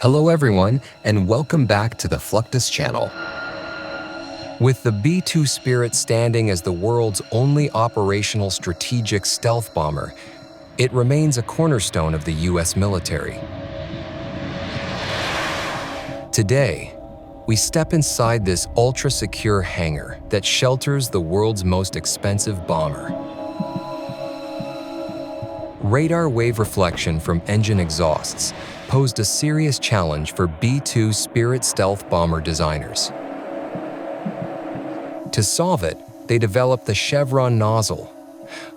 Hello everyone, and welcome back to the Fluctus Channel. With the B-2 Spirit standing as the world's only operational strategic stealth bomber, it remains a cornerstone of the US military. Today, we step inside this ultra-secure hangar that shelters the world's most expensive bomber. Radar wave reflection from engine exhausts posed a serious challenge for B-2 Spirit stealth bomber designers. To solve it, they developed the chevron nozzle,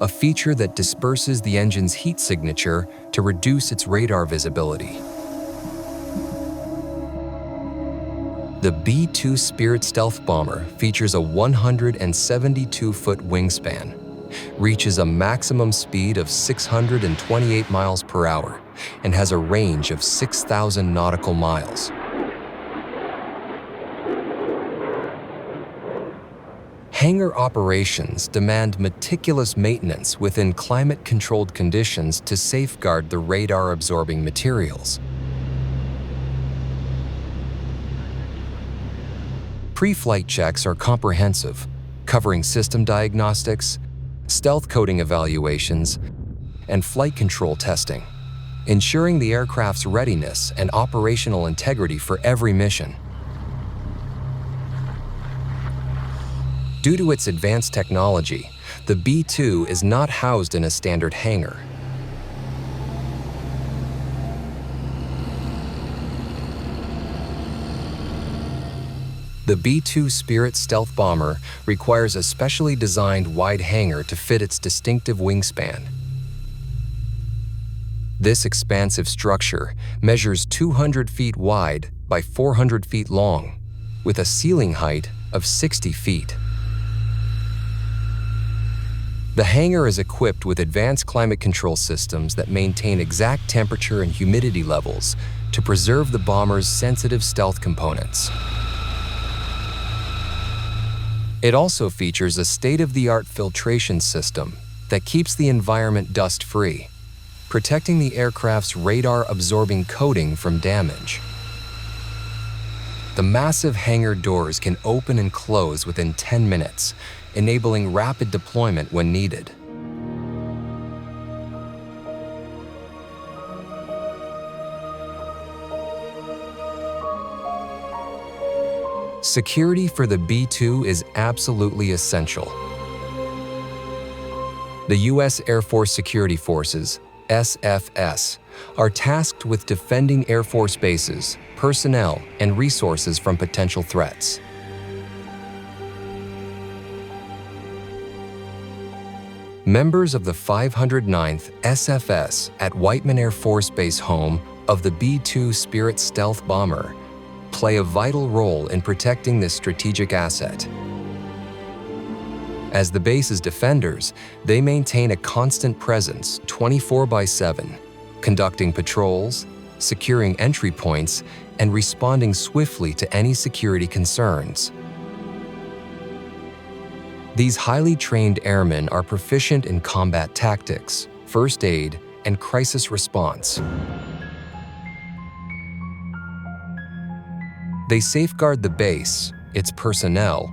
a feature that disperses the engine's heat signature to reduce its radar visibility. The B-2 Spirit stealth bomber features a 172-foot wingspan, reaches a maximum speed of 628 miles per hour, and has a range of 6,000 nautical miles. Hangar operations demand meticulous maintenance within climate-controlled conditions to safeguard the radar-absorbing materials. Pre-flight checks are comprehensive, covering system diagnostics, stealth coding evaluations, and flight control testing, ensuring the aircraft's readiness and operational integrity for every mission. Due to its advanced technology, the B-2 is not housed in a standard hangar. The B-2 Spirit stealth bomber requires a specially designed wide hangar to fit its distinctive wingspan. This expansive structure measures 200 feet wide by 400 feet long, with a ceiling height of 60 feet. The hangar is equipped with advanced climate control systems that maintain exact temperature and humidity levels to preserve the bomber's sensitive stealth components. It also features a state-of-the-art filtration system that keeps the environment dust-free, protecting the aircraft's radar-absorbing coating from damage. The massive hangar doors can open and close within 10 minutes, enabling rapid deployment when needed. Security for the B-2 is absolutely essential. The U.S. Air Force Security Forces, SFS, are tasked with defending Air Force bases, personnel, and resources from potential threats. Members of the 509th SFS at Whiteman Air Force Base, home of the B-2 Spirit stealth bomber, play a vital role in protecting this strategic asset. As the base's defenders, they maintain a constant presence 24/7, conducting patrols, securing entry points, and responding swiftly to any security concerns. These highly trained airmen are proficient in combat tactics, first aid, and crisis response. They safeguard the base, its personnel,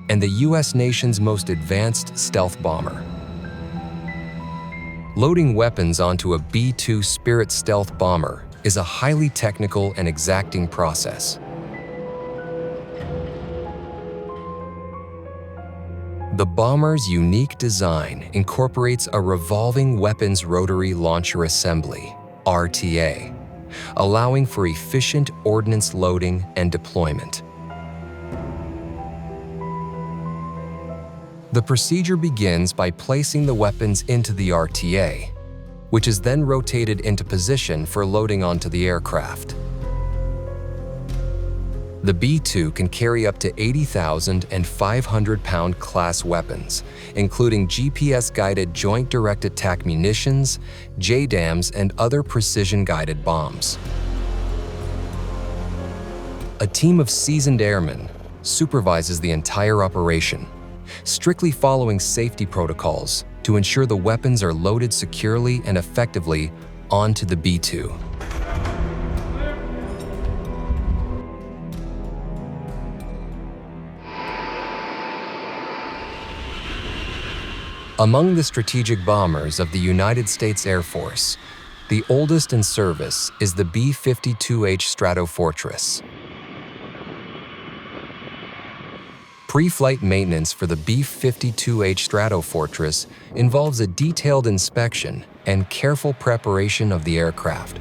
and the U.S. nation's most advanced stealth bomber. Loading weapons onto a B-2 Spirit stealth bomber is a highly technical and exacting process. The bomber's unique design incorporates a revolving weapons rotary launcher assembly, RTA, allowing for efficient ordnance loading and deployment. The procedure begins by placing the weapons into the RTA, which is then rotated into position for loading onto the aircraft. The B-2 can carry up to 80,000 and 500-pound class weapons, including GPS-guided Joint Direct Attack munitions, JDAMs, and other precision-guided bombs. A team of seasoned airmen supervises the entire operation, strictly following safety protocols to ensure the weapons are loaded securely and effectively onto the B-2. Among the strategic bombers of the United States Air Force, the oldest in service is the B-52H Stratofortress. Pre-flight maintenance for the B-52H Stratofortress involves a detailed inspection and careful preparation of the aircraft.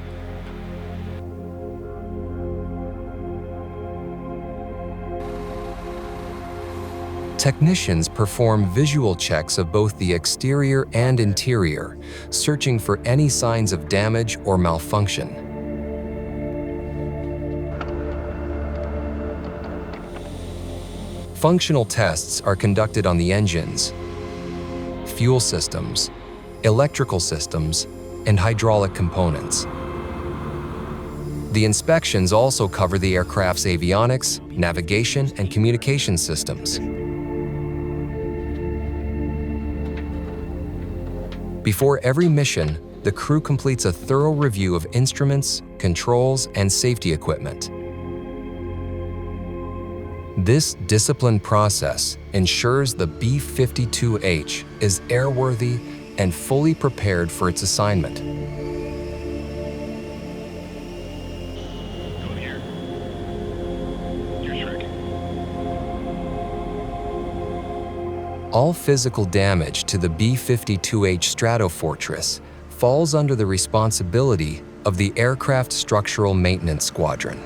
Technicians perform visual checks of both the exterior and interior, searching for any signs of damage or malfunction. Functional tests are conducted on the engines, fuel systems, electrical systems, and hydraulic components. The inspections also cover the aircraft's avionics, navigation, and communication systems. Before every mission, the crew completes a thorough review of instruments, controls, and safety equipment. This disciplined process ensures the B-52H is airworthy and fully prepared for its assignment. All physical damage to the B-52H Stratofortress falls under the responsibility of the Aircraft Structural Maintenance Squadron.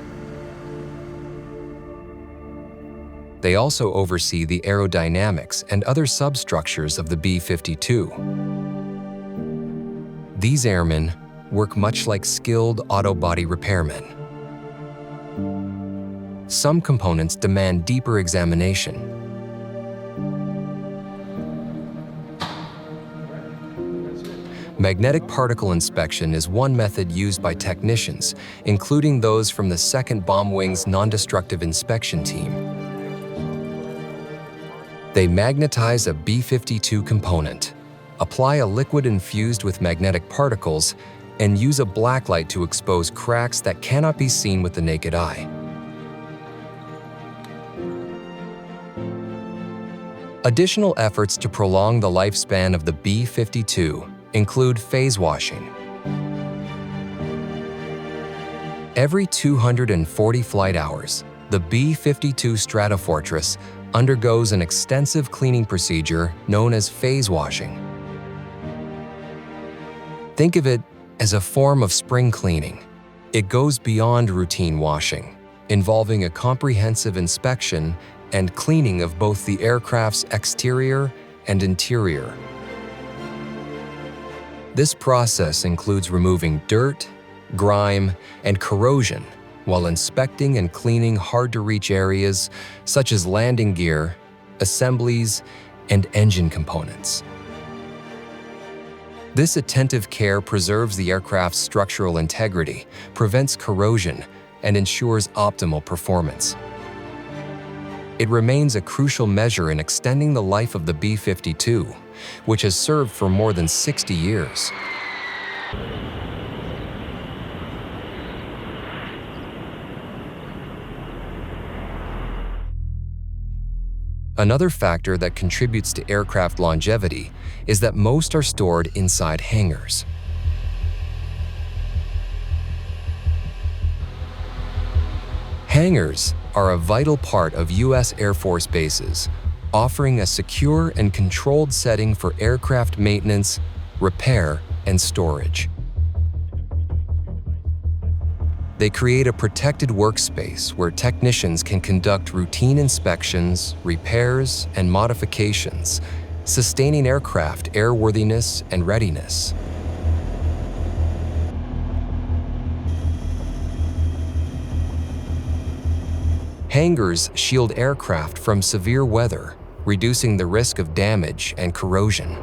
They also oversee the aerodynamics and other substructures of the B-52. These airmen work much like skilled auto body repairmen. Some components demand deeper examination. Magnetic particle inspection is one method used by technicians, including those from the 2nd Bomb Wing's non-destructive inspection team. They magnetize a B-52 component, apply a liquid infused with magnetic particles, and use a blacklight to expose cracks that cannot be seen with the naked eye. Additional efforts to prolong the lifespan of the B-52 include phase washing. Every 240 flight hours, the B-52 Stratofortress undergoes an extensive cleaning procedure known as phase washing. Think of it as a form of spring cleaning. It goes beyond routine washing, involving a comprehensive inspection and cleaning of both the aircraft's exterior and interior. This process includes removing dirt, grime, and corrosion while inspecting and cleaning hard-to-reach areas such as landing gear, assemblies, and engine components. This attentive care preserves the aircraft's structural integrity, prevents corrosion, and ensures optimal performance. It remains a crucial measure in extending the life of the B-52, which has served for more than 60 years. Another factor that contributes to aircraft longevity is that most are stored inside hangars. Hangars are a vital part of U.S. Air Force bases, offering a secure and controlled setting for aircraft maintenance, repair, and storage. They create a protected workspace where technicians can conduct routine inspections, repairs, and modifications, sustaining aircraft airworthiness and readiness. Hangars shield aircraft from severe weather, reducing the risk of damage and corrosion.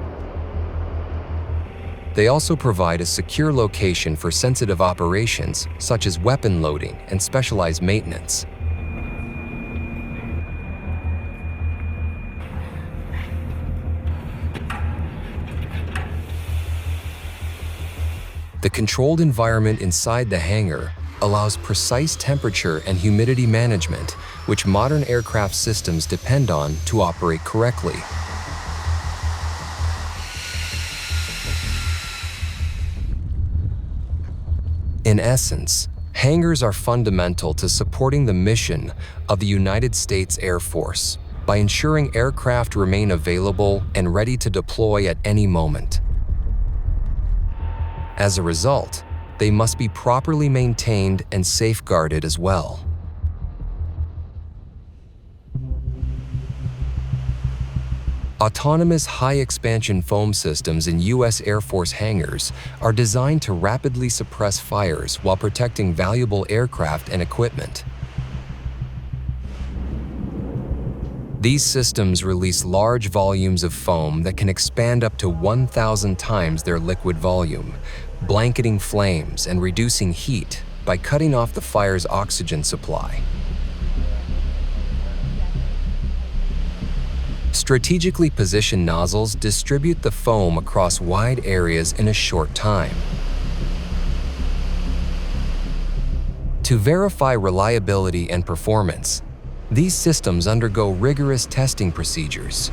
They also provide a secure location for sensitive operations such as weapon loading and specialized maintenance. The controlled environment inside the hangar allows precise temperature and humidity management, which modern aircraft systems depend on to operate correctly. In essence, hangars are fundamental to supporting the mission of the United States Air Force by ensuring aircraft remain available and ready to deploy at any moment. As a result, they must be properly maintained and safeguarded as well. Autonomous high-expansion foam systems in U.S. Air Force hangars are designed to rapidly suppress fires while protecting valuable aircraft and equipment. These systems release large volumes of foam that can expand up to 1,000 times their liquid volume, blanketing flames and reducing heat by cutting off the fire's oxygen supply. Strategically positioned nozzles distribute the foam across wide areas in a short time. To verify reliability and performance, these systems undergo rigorous testing procedures.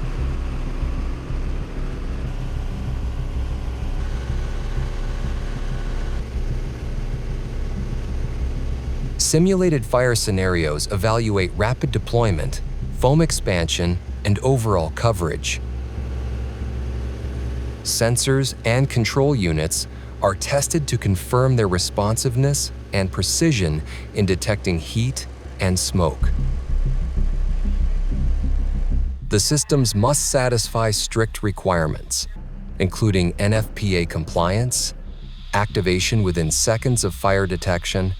Simulated fire scenarios evaluate rapid deployment, foam expansion, and overall coverage. Sensors and control units are tested to confirm their responsiveness and precision in detecting heat and smoke. The systems must satisfy strict requirements, including NFPA compliance, activation within seconds of fire detection,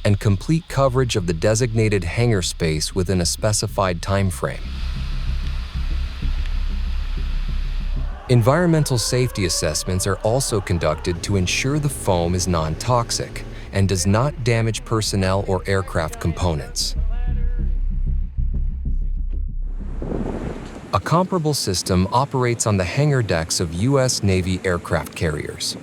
and complete coverage of the designated hangar space within a specified time frame. Environmental safety assessments are also conducted to ensure the foam is non-toxic and does not damage personnel or aircraft components. A comparable system operates on the hangar decks of U.S. Navy aircraft carriers.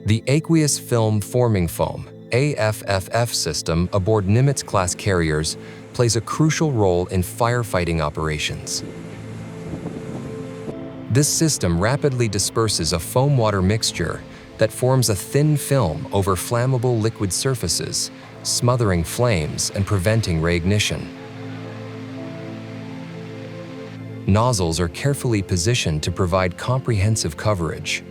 The aqueous film forming foam, AFFF system aboard Nimitz-class carriers plays a crucial role in firefighting operations. This system rapidly disperses a foam-water mixture that forms a thin film over flammable liquid surfaces, smothering flames and preventing reignition. Nozzles are carefully positioned to provide comprehensive coverage.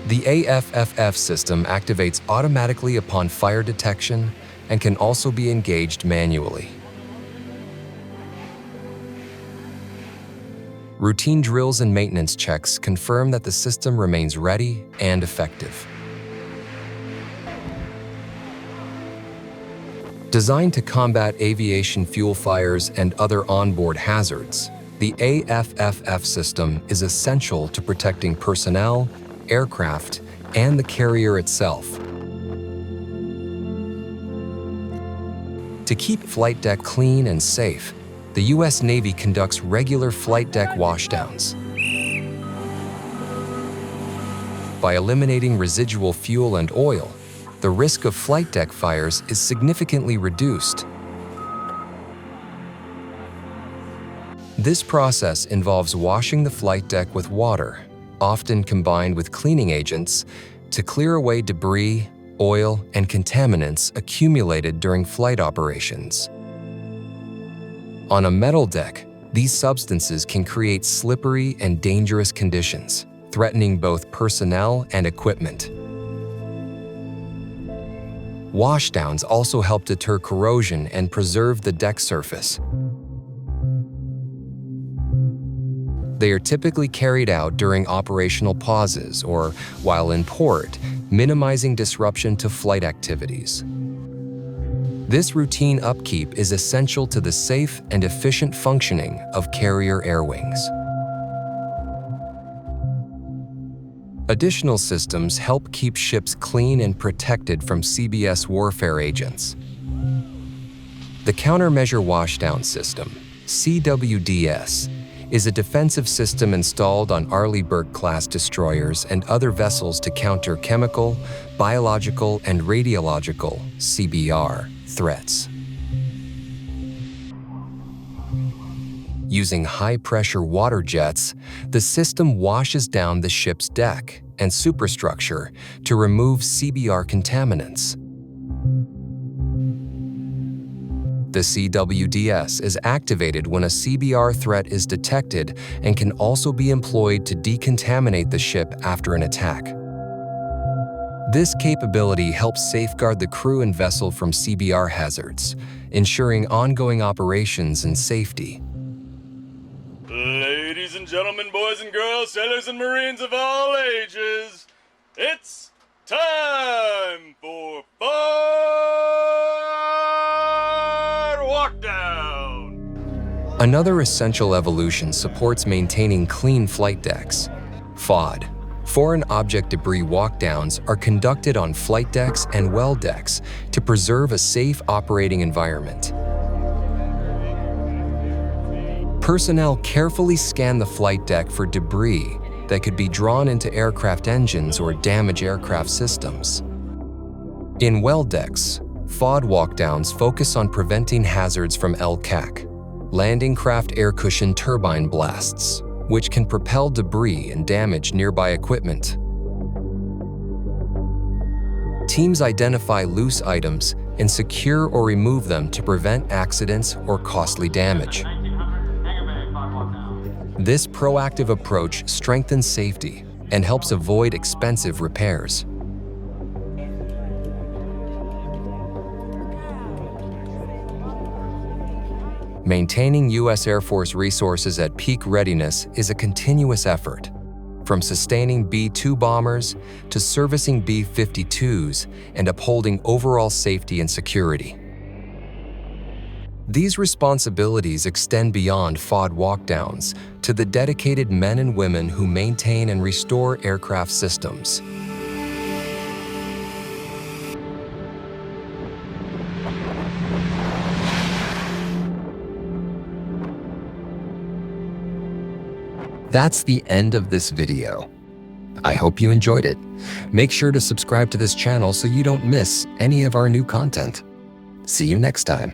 The AFFF system activates automatically upon fire detection and can also be engaged manually. Routine drills and maintenance checks confirm that the system remains ready and effective. Designed to combat aviation fuel fires and other onboard hazards, the AFFF system is essential to protecting personnel, aircraft, and the carrier itself. To keep flight deck clean and safe, the U.S. Navy conducts regular flight deck washdowns. By eliminating residual fuel and oil, the risk of flight deck fires is significantly reduced. This process involves washing the flight deck with water, often combined with cleaning agents, to clear away debris, oil, and contaminants accumulated during flight operations. On a metal deck, these substances can create slippery and dangerous conditions, threatening both personnel and equipment. Washdowns also help deter corrosion and preserve the deck surface. They are typically carried out during operational pauses or while in port, minimizing disruption to flight activities. This routine upkeep is essential to the safe and efficient functioning of carrier air wings. Additional systems help keep ships clean and protected from CBS warfare agents. The Countermeasure Washdown System, CWDS, is a defensive system installed on Arleigh Burke-class destroyers and other vessels to counter chemical, biological, and radiological (CBR) threats. Using high-pressure water jets, the system washes down the ship's deck, and superstructure to remove CBR contaminants. The CWDS is activated when a CBR threat is detected and can also be employed to decontaminate the ship after an attack. This capability helps safeguard the crew and vessel from CBR hazards, ensuring ongoing operations and safety. Ladies and gentlemen, boys and girls, sailors and marines of all ages, it's time for walkdown! Another essential evolution supports maintaining clean flight decks. FOD, foreign object debris walkdowns, are conducted on flight decks and well decks to preserve a safe operating environment. Personnel carefully scan the flight deck for debris that could be drawn into aircraft engines or damage aircraft systems. In well decks, FOD walkdowns focus on preventing hazards from LCAC, landing craft air cushion turbine blasts, which can propel debris and damage nearby equipment. Teams identify loose items and secure or remove them to prevent accidents or costly damage. This proactive approach strengthens safety and helps avoid expensive repairs. Maintaining U.S. Air Force resources at peak readiness is a continuous effort, from sustaining B-2 bombers to servicing B-52s and upholding overall safety and security. These responsibilities extend beyond FOD walkdowns to the dedicated men and women who maintain and restore aircraft systems. That's the end of this video. I hope you enjoyed it. Make sure to subscribe to this channel so you don't miss any of our new content. See you next time.